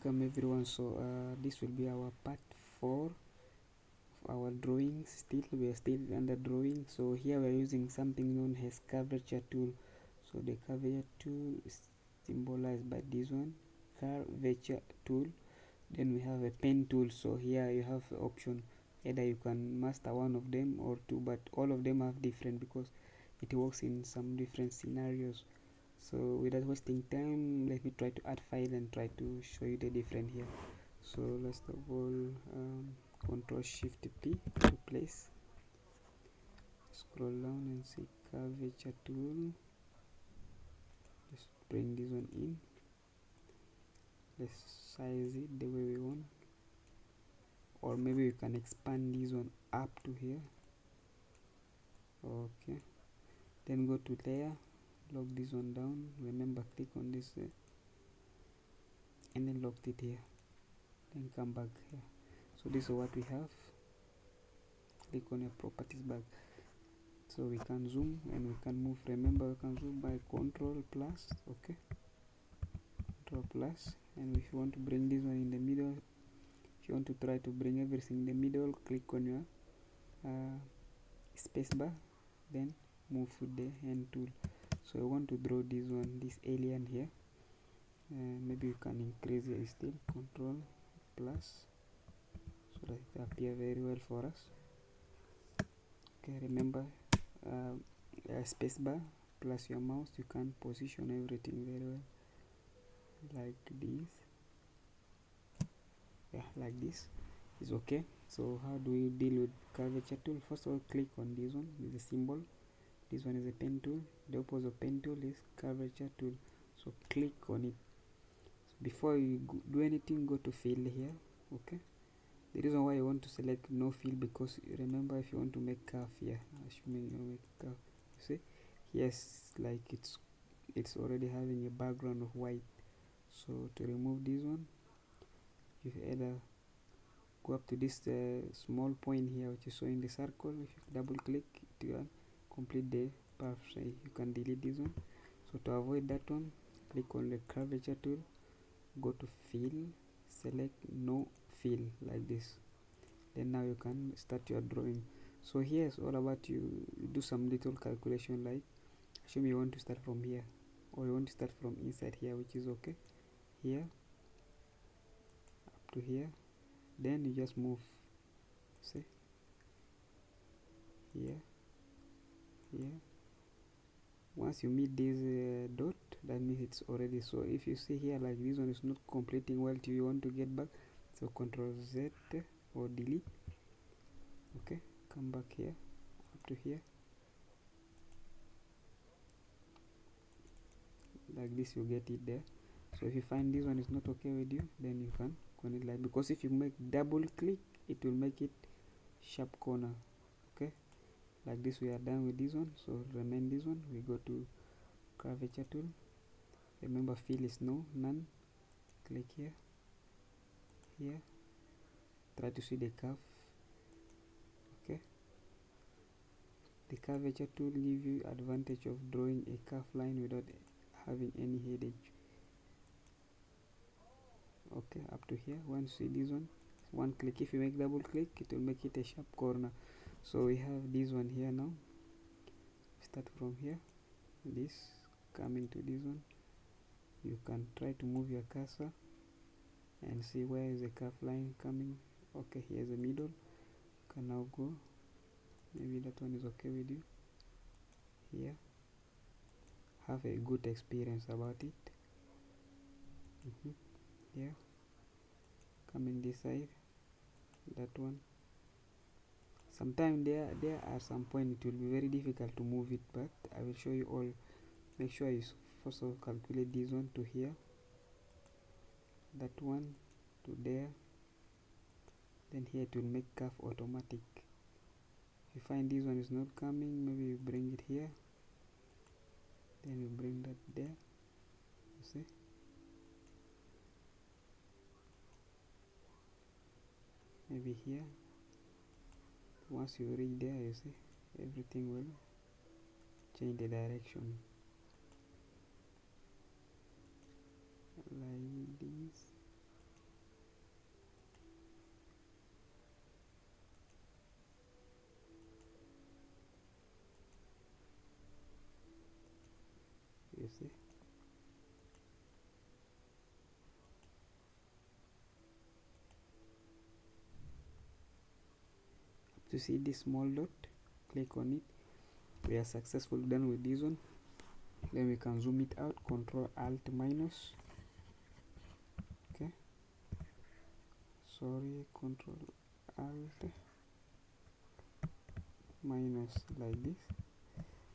Welcome everyone. So this will be our part 4 of our drawing. Still we are still under drawing. So here we are using something known as curvature tool. So the curvature tool is symbolized by this one, curvature tool. Then we have a pen tool. So here you have the option, either you can master one of them or two, but all of them have different because it works in some different scenarios. So without wasting time, let me try to add file and try to show you the different here. So first of all, Control Shift P to place, scroll down and see curvature tool. Let's bring this one in, let's size it the way we want, or maybe we can expand this one up to here. Okay, then go to layer, lock this one down, remember click on this and then lock it here, then come back here. So this is what we have. Click on your properties back, so we can zoom and we can move. Remember, we can zoom by Control plus, okay, Control plus. And if you want to bring this one in the middle, if you want to try to bring everything in the middle, click on your spacebar, then move with the hand tool. So I want to draw this one, this alien here. Maybe you can increase it still, Control plus, so that it appear very well for us. Okay, remember, spacebar plus your mouse, you can position everything very well, like this. Yeah, like this is okay. So how do we deal with curvature tool? First of all, click on this one with the symbol. This one is a pen tool. The opposite of pen tool is curvature tool. So click on it. So before you do anything, go to fill here. Okay, the reason why you want to select no fill, because remember, if you want to make curve here, assuming you make curve, you see, yes, like it's already having a background of white. So to remove this one, you either go up to this small point here which is showing the circle. If you double click, it will complete the path. So you can delete this one. So to avoid that one, click on the curvature tool, go to fill, select no fill, like this. Then now you can start your drawing. So here is all about you do some little calculation, like assume you want to start from here, or you want to start from inside here, which is okay, here up to here. Then you just move, see, here, here. Once you meet this dot, that means it's already. So if you see here, like this one is not completing well till you want to get back, so Control Z or delete. Okay, come back here, up to here, like this, you get it there. So if you find this one is not okay with you, then you can connect, like, because if you make double click, it will make it sharp corner. Okay, like this. We are done with this one, so remain this one. We go to curvature tool. Remember, fill is no, none. Click here, here, try to see the curve. Okay, the curvature tool gives you advantage of drawing a curve line without having any headache. Okay, up to here. Once you see this one click, if you make double click, it will make it a sharp corner. So we have this one here. Now start from here, this coming to this one. You can try to move your cursor and see where is the curve line coming. Okay, here's the middle. You can now go, maybe that one is okay with you. Here, have a good experience about it. Here, coming this side, that one. Sometimes there are some point it will be very difficult to move it, but I will show you all. Make sure you first of all calculate this one to here, that one to there, then here it will make curve automatic. If you find this one is not coming, maybe you bring it here, then you bring that there, you see. Maybe here. Once you reach there, you see, everything will change the direction, like this. see. To see this small dot, click on it. We are successfully done with this one. Then we can zoom it out, Control Alt minus. Okay, sorry, Control Alt minus, like this.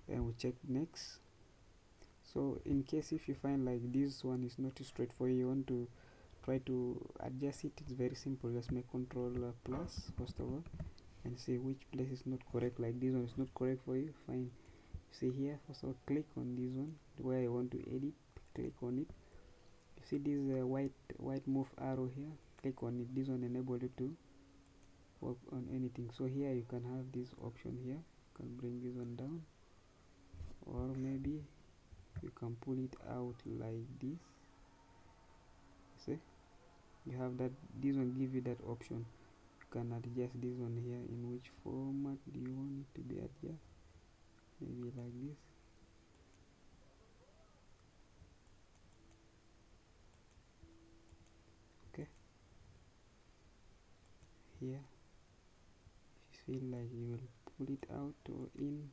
Then we check next. So in case if you find like this one is not straight for you, you want to try to adjust it, it's very simple. Just make Control plus first of all and see which place is not correct. Like this one is not correct for you, fine. See here, first of all click on this one where I want to edit, click on it. You see this white move arrow here, click on it. This one enable you to work on anything. So here you can have this option here, you can bring this one down, or maybe you can pull it out like this. See, you have that. This one give you that option. You can adjust this one here. In which format do you want it to be adjusted? Maybe like this. Okay, here if you feel like you will pull it out or in.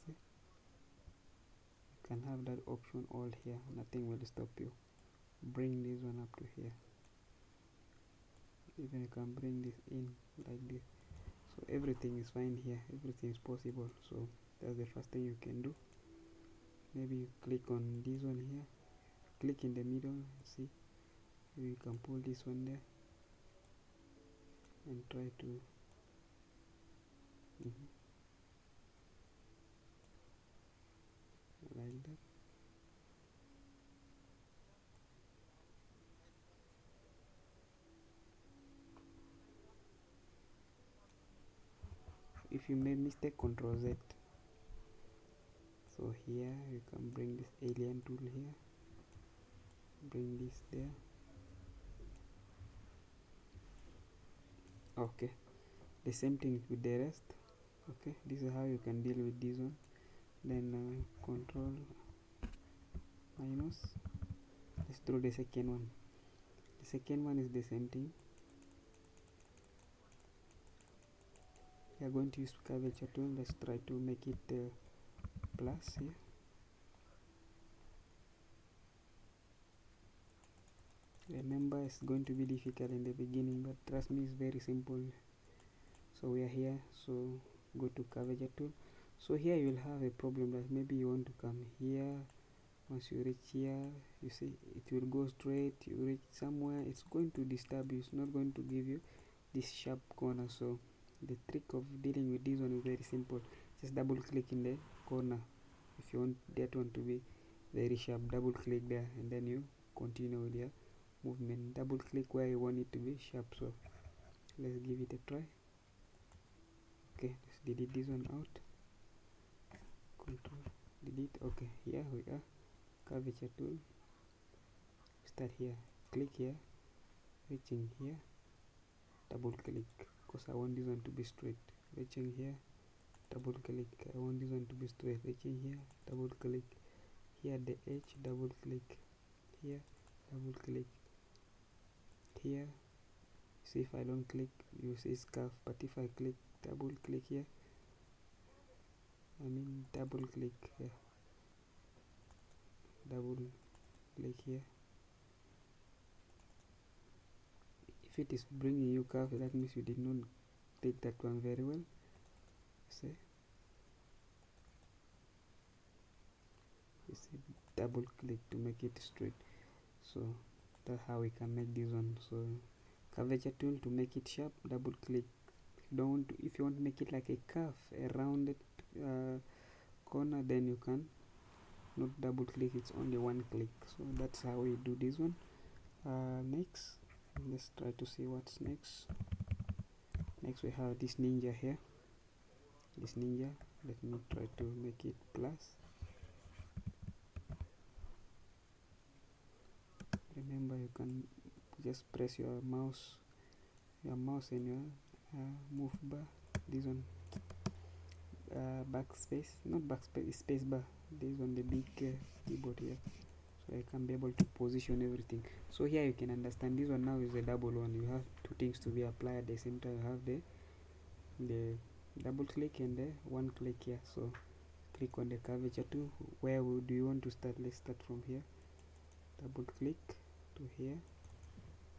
See, you can have that option all here, nothing will stop you. Bring this one up to here, even you can bring this in like this. So everything is fine here, everything is possible. So that's the first thing you can do. Maybe you click on this one here, click in the middle, see, maybe you can pull this one there and try to like that. If you made mistake, Control Z. So here you can bring this alien tool here, bring this there. Okay, the same thing with the rest. Okay, this is how you can deal with this one. Then Control minus, let's draw the second one. The second one is the same thing. We are going to use Curvature tool. Let's try to make it plus here. Remember, it's going to be difficult in the beginning, but trust me, it's very simple. So we are here, so go to Curvature tool. So here you will have a problem that maybe you want to come here. Once you reach here, you see it will go straight. You reach somewhere, it's going to disturb you, it's not going to give you this sharp corner. So the trick of dealing with this one is very simple. Just double click in the corner. If you want that one to be very sharp, double click there, and then you continue with your movement. Double click where you want it to be sharp. So let's give it a try. Okay, let's delete this one out. Control delete. Okay, here we are. Curvature tool. Start here, click here, reaching here, double click because I want this one to be straight. Reaching here, double click, I want this one to be straight. Reaching here, double click, here the edge, double click, here, double click, here. See, if I don't click, you see scarf, but if I click, double click here, double click here, double click here. If it is bringing you curve, that means you did not take that one very well. See, you see, double click to make it straight. So that's how we can make this one. So Curvature tool, to make it sharp, double click. If you want to make it like a curve, a rounded corner, then you can not double click, it's only one click. So that's how we do this one. Next, let's try to see what's next. Next we have this ninja here. This ninja, let me try to make it plus. Remember, you can just press your mouse and your move bar. This one, backspace, not backspace, space bar. This on the big keyboard here, so I can be able to position everything. So here you can understand this one now is a double one. You have two things to be applied at the same time. You have the double click and the one click here. So click on the curvature tool. Where do you want to start? Let's start from here. Double click to here,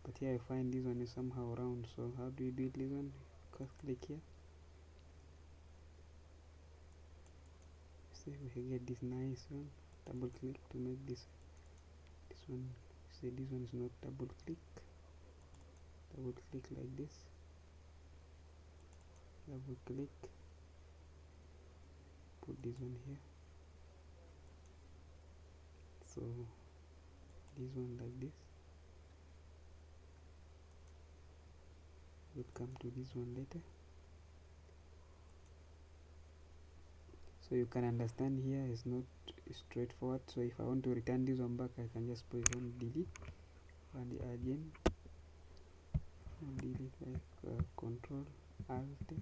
but here I find this one is somehow round. So how do you do it? This one, click here. See, we get this nice one. Double click to make this one. See, this one is not double click. Double click like this. Double click. Put this one here. So this one like this. We'll come to this one later. So you can understand here is not straightforward. So if I want to return this one back, I can just put on delete and again delete like control alt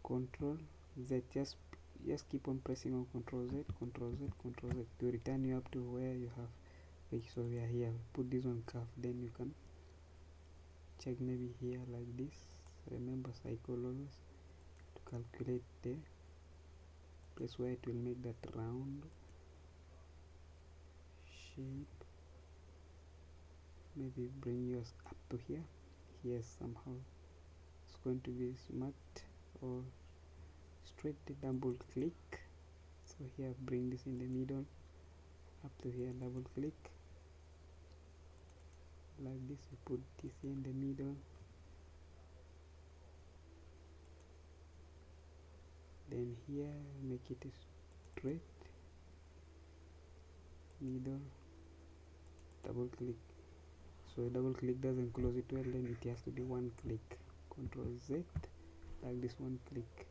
control Z. Just keep on pressing on control Z to return you up to where you have reached. So we are here. Put this on curve, then you can check maybe here like this. Remember cycle always to calculate the place where it will make that round shape. Maybe bring yours up to here. Here somehow it's going to be smart or straight. Double click. So here bring this in the middle up to here. Double click like this. You put this here in the middle. Then here make it straight. Middle. Double click. So double click doesn't close it well, then it has to be one click. Control Z like this, one click.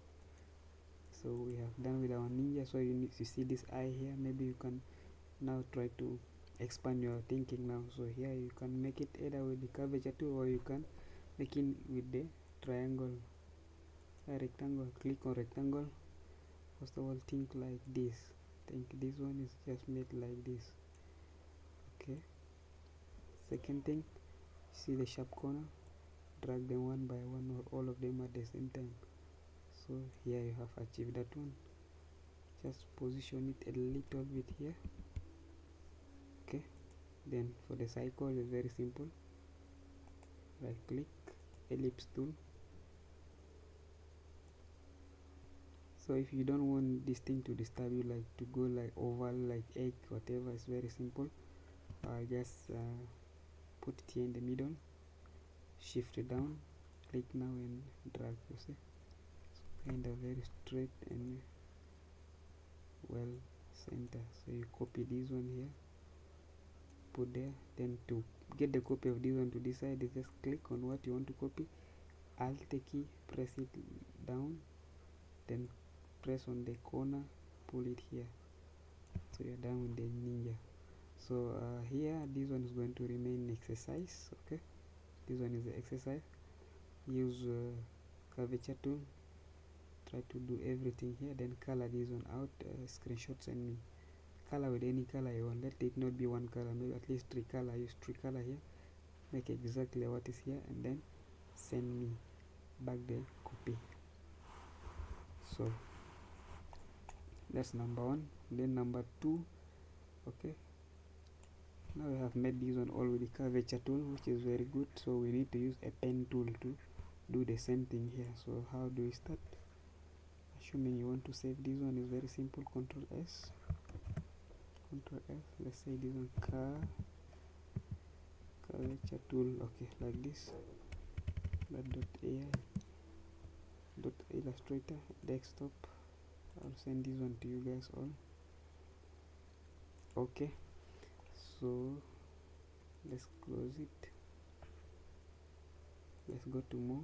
So we have done with our ninja. So you need to see this eye here. Maybe you can now try to expand your thinking now. So here you can make it either with the curvature tool, or you can make it with the triangle, rectangle. Click on rectangle. First of all, think like this. Think this one is just made like this. Okay. Second thing, see the sharp corner, drag them one by one or all of them at the same time. So here you have achieved that one. Just position it a little bit here. Okay, then for the cycle is very simple. Right click, ellipse tool. So if you don't want this thing to disturb you, like to go like oval, like egg, whatever, it's very simple. Just put it here in the middle, shift it down, click now and drag. You see, so kind of very straight and well center. So you copy this one here, put there. Then to get the copy of this one to this side, just click on what you want to copy, alt key, press it down, then press on the corner, pull it here. So you're done with the ninja. So here this one is going to remain exercise. Okay, this one is the exercise. Use curvature tool, try to do everything here, then color this one out. Screenshot, send me. Color with any color you want. Let it not be one color, maybe at least three color. Use three color here, make exactly what is here, and then send me back the copy. So that's number one. Then number two, okay, now we have made this one all with the curvature tool, which is very good. So we need to use a pen tool to do the same thing here. So how do we start? Assuming you want to save this one, is very simple. Control S, Control F. Let's say this one curvature tool. Okay, like this. .ai, .illustrator, desktop. I'll send this one to you guys all. Okay, so let's close it. Let's go to more.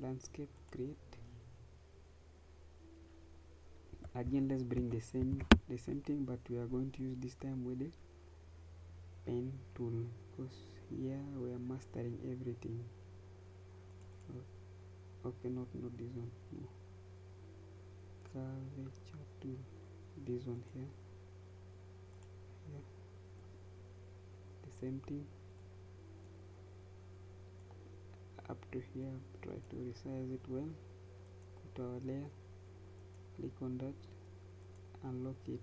Landscape, create. Again, let's bring the same thing, but we are going to use this time with the pen tool, because here we are mastering everything. okay, not this one, no. Curvature tool, this one here, the same thing up to here. Try to resize it well. Go to our layer, click on that, unlock it,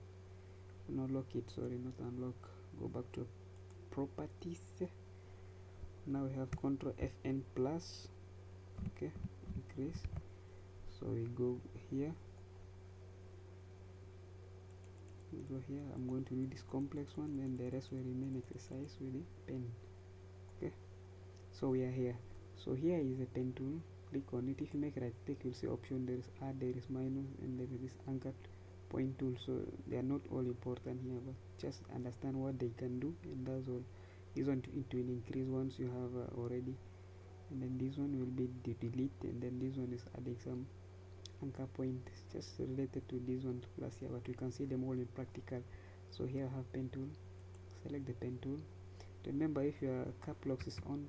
not lock it, sorry, not unlock. Go back to properties. Now we have Ctrl Fn plus, okay, increase. So we go here, I'm going to do this complex one, then the rest will remain exercise with the pen. Okay, so we are here. So here is a pen tool, click on it. If you make right click, you'll see option, there is add, there is minus, and there is this anchor point tool. So they are not all important here, but just understand what they can do, and that's all. This one to increase once you have already, and then this one will be the delete, and then this one is adding some anchor point just related to this one plus here, but we can see them all in practical. So here I have pen tool, select the pen tool. Remember, if your cap lock is on,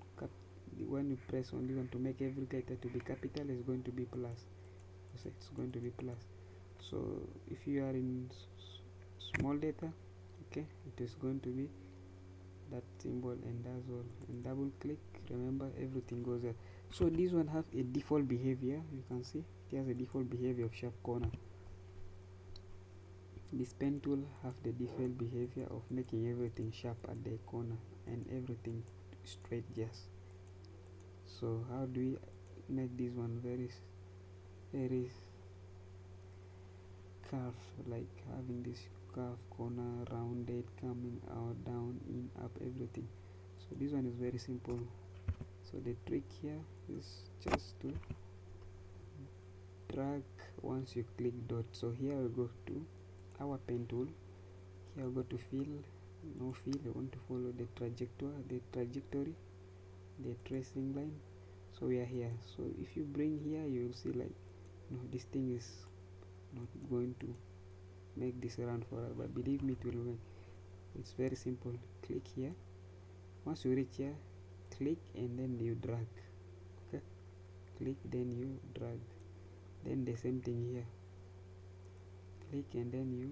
when you press on this one to make every letter to be capital, is going to be plus. So it's going to be plus. So if you are in small letter, okay, it is going to be that symbol, and that's all. And double click, remember everything goes there. So this one have a default behavior, you can see it has a default behavior of sharp corner. This pen tool have the default behavior of making everything sharp at the corner and everything straight just. So how do we make this one very curve, like having this curve corner, rounded, coming out, down, in, up, everything. So this one is very simple. So the trick here is just to drag once you click dot. So here we go to our pen tool, here we go to fill, no fill, I want to follow the trajectory, the tracing line. So we are here. So if you bring here, you will see like, no, this thing is not going to make this run forever, but believe me, it will make. It's very simple. Click here, once you reach here, click and then you drag. Okay, click, then you drag, then the same thing here, click and then you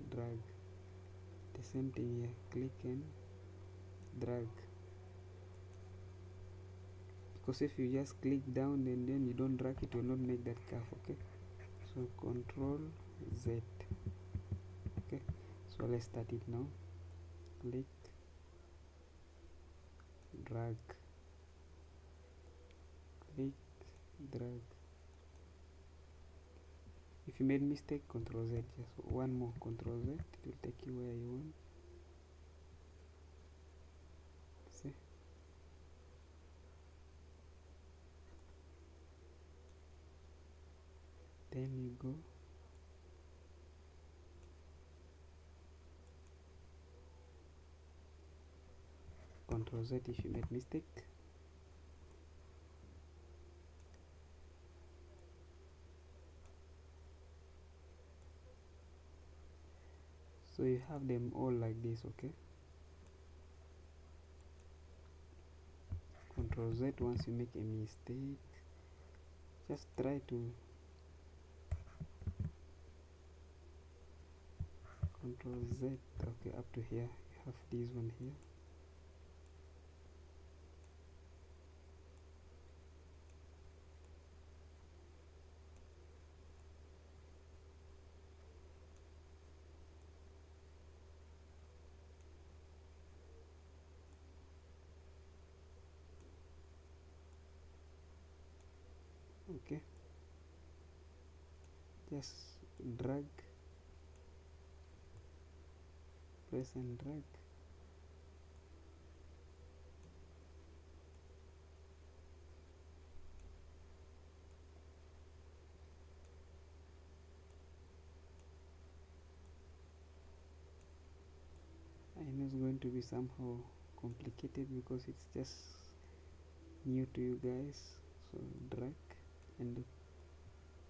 drag, the same thing here, click and drag. Because if you just click down and then you don't drag, it will not make that curve. Okay, so Control Z. Okay, so let's start it now. Click, drag, click, drag. If you made mistake, Control Z, just one more, Control Z, it will take you where you want. See, then you go Control Z if you made mistake. So you have them all like this. Okay, Control Z. Once you make a mistake, just try to Control Z. Okay, up to here you have this one here. Okay, just drag, press and drag. I know it's going to be somehow complicated because it's just new to you guys. So drag and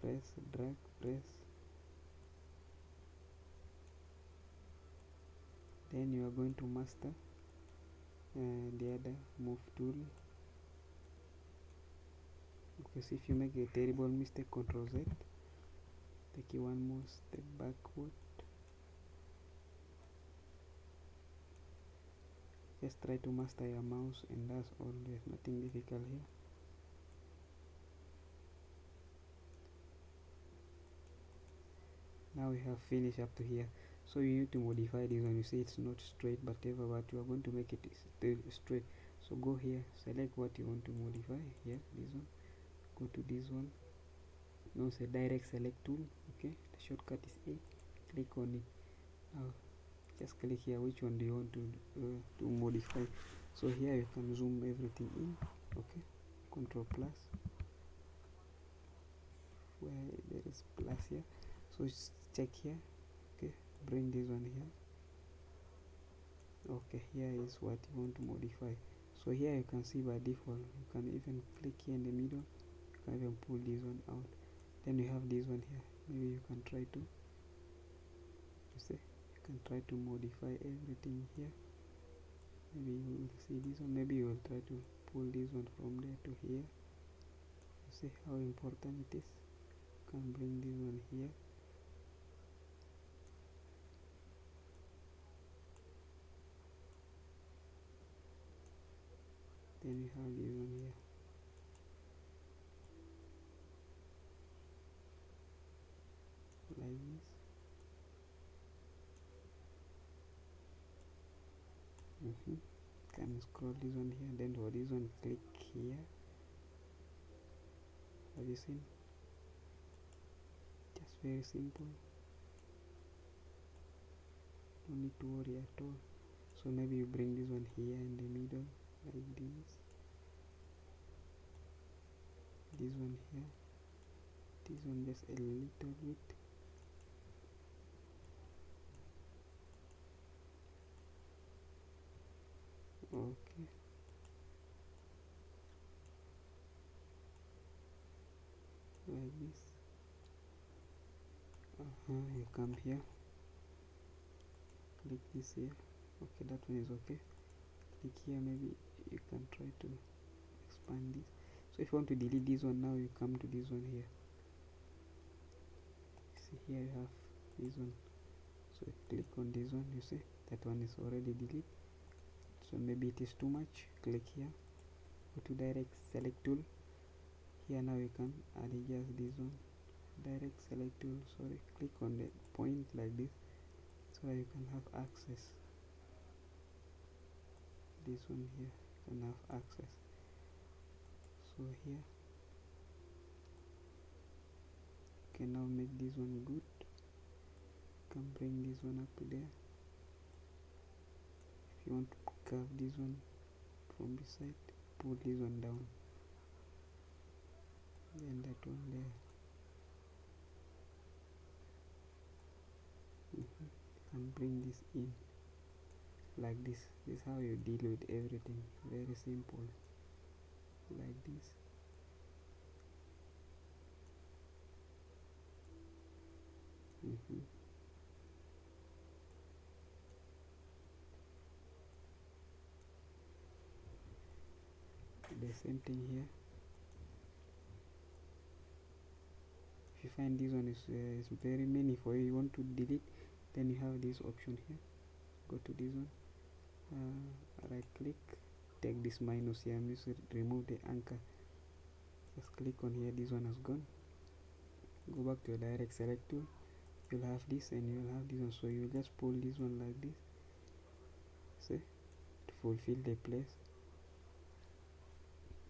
press, drag, press, then you are going to master the other move tool. because if you make a terrible mistake, Ctrl Z, take you one more step backward. Just try to master your mouse, and that's all. There's nothing difficult here. Now we have finished up to here. So you need to modify this one. You see it's not straight, but whatever, but you are going to make it straight. So go here, select what you want to modify. Here, this one. Go to this one. Now say direct select tool. Okay, the shortcut is A. Click on it. Now just click here. Which one do you want to modify? So here you can zoom everything in. Okay, Control plus. Where there is plus here. So check here. Okay, bring this one here. Okay, here is what you want to modify. So here you can see by default you can even click here in the middle. You can even pull this one out. Then you have this one here. Maybe you can try to, you see, you can try to modify everything here. Maybe you will see this one. Maybe you will try to pull this one from there to here. You see how important it is. You can bring this one here. Then we have this one here. Like this. Can scroll this one here. Then for this one, click here. Have you seen? Just very simple. No need to worry at all. So maybe you bring this one here in the middle, like this. This one here. This one just a little bit. Okay. Like this. You come here. Click this here. Okay, that one is okay. Click here. Maybe you can try to expand this. So if you want to delete this one now, you come to this one here. See here you have this one. So click on this one. You see that one is already deleted. So maybe it is too much. Click here. Go to direct select tool. Here now you can adjust this one. Direct select tool. Sorry. Click on the point like this, so that you can have access. This one here you can have access. So here you can now make this one good. You can bring this one up to there. If you want to curve this one from this side, pull this one down, then that one there. You can bring this in like this. This is how you deal with everything. Very simple. Like this. The same thing here. If you find this one is very many for you, you want to delete, then you have this option here. Go to this one, right click, take this minus here, remove the anchor. Just click on here. This one has gone. Go back to your direct select tool. You'll have this and you'll have this one. So you just pull this one like this. See, to fulfill the place.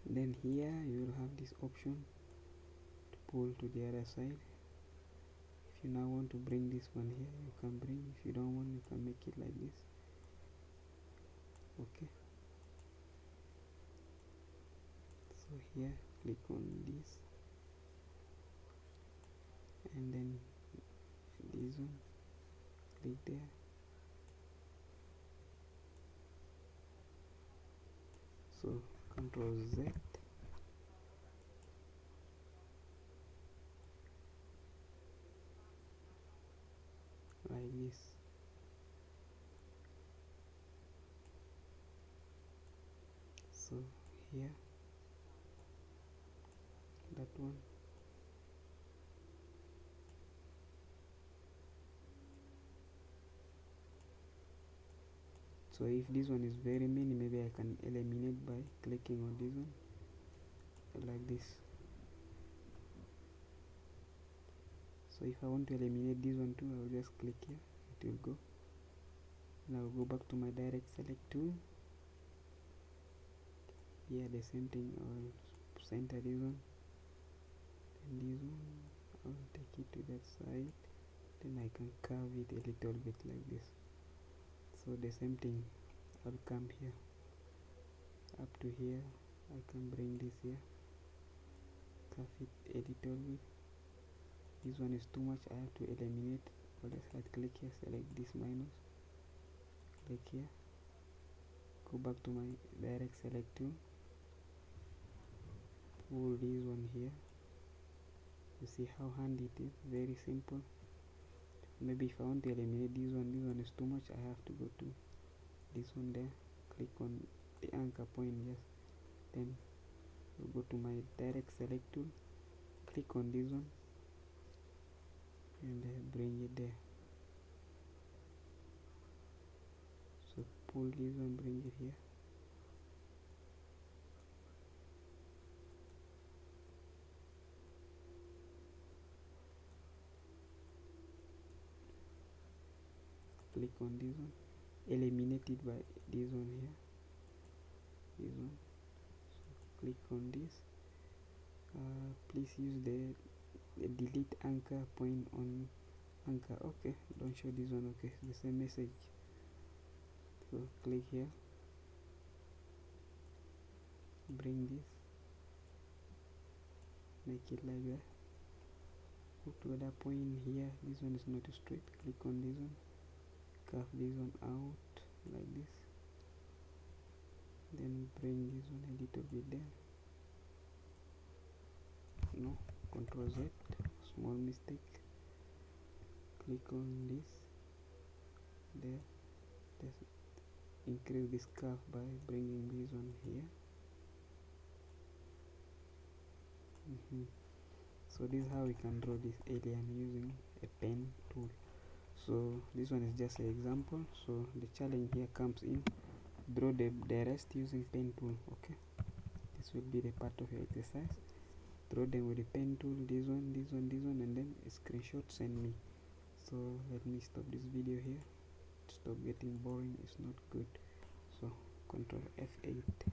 Then here you will have this option to pull to the other side. If you now want to bring this one here, you can bring. If you don't want, you can make it like this. Okay. So here, click on this, and then this one, click there. So Control Z, like this. So here that one. So if this one is very many, maybe I can eliminate by clicking on this one like this. So if I want to eliminate this one too, I'll just click here, it will go. Now I'll go back to my direct select tool. Here the same thing, I'll center this one and this one, I'll take it to that side, then I can curve it a little bit like this. So the same thing, I'll come here up to here, I can bring this here, curve it a little bit. This one is too much, I have to eliminate. Or let's right click here, select this minus, click here, go back to my direct select tool, pull this one here. You see how handy it is, very simple. Maybe if I want to eliminate this one is too much, I have to go to this one there, click on the anchor point, yes, then go to my direct select tool, click on this one and bring it there. So pull this one, bring it here. Click on this one, eliminate it by this one here, this one. So click on this. Please use the delete anchor point on anchor. Okay, don't show this one. Okay, the same message. So click here, bring this, make it like that. Go to other point here, this one is not straight, click on this one, curve this one out like this, then bring this one a little bit there. No, Ctrl Z, small mistake, click on this there, just increase this curve by bringing this one here. So this is how we can draw this alien using a pen tool. So this one is just an example. So the challenge here comes in, draw the rest using pen tool. Okay, this will be the part of your exercise. Draw them with the pen tool, this one, this one, this one, and then a screenshot, send me. So let me stop this video here. Stop getting boring, it's not good. So Ctrl F8.